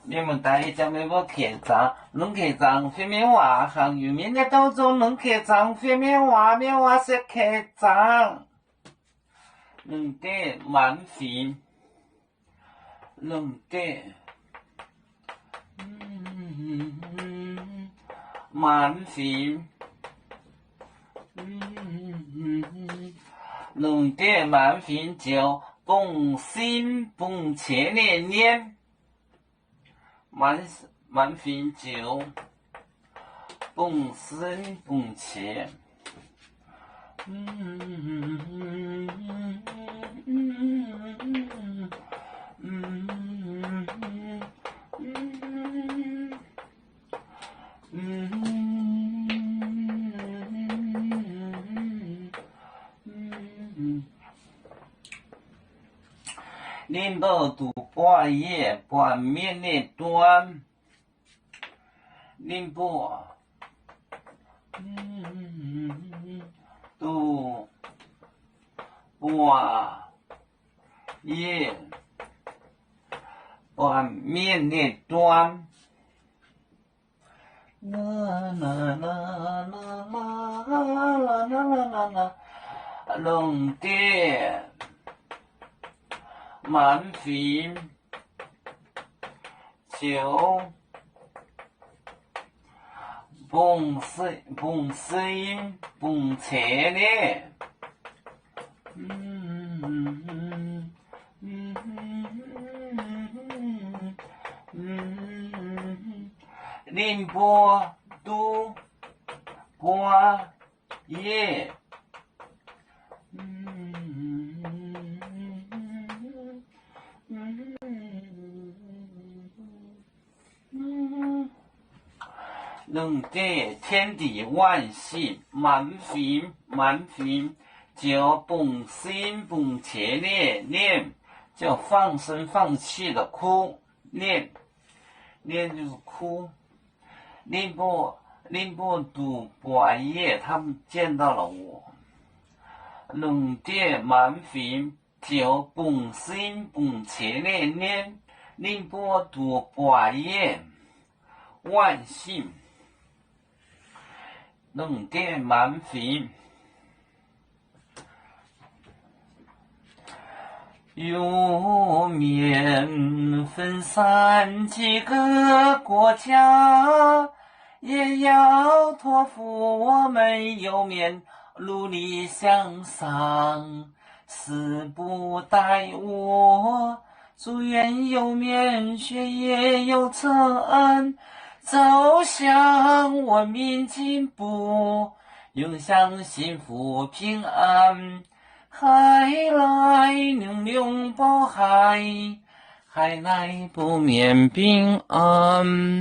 你们大一讲那个客栈，弄客栈方面话行有面的当中弄客栈方面话是客栈，弄得满分，弄得满分，弄得满分就蹦心蹦切连连。满分就蹦生蹦切，领导读半夜半面的端，领导读半夜半面的端，啦啦啦啦啦啦啦啦啦，弄得满分就蹦声蹦切咧，宁波都半夜。弄得天地万事满分就蹦心蹦切念就放声放气的哭念就是哭。宁波读半夜他们见到了我，弄得满分就蹦心蹦切念宁波读半夜万幸。弄得满分，有面分散几个国家，也要托付我们有面努力向上，死不怠惰，祝愿有面学业有成，走向文明进步，永享幸福平安。海来永永保海，海来不免平安。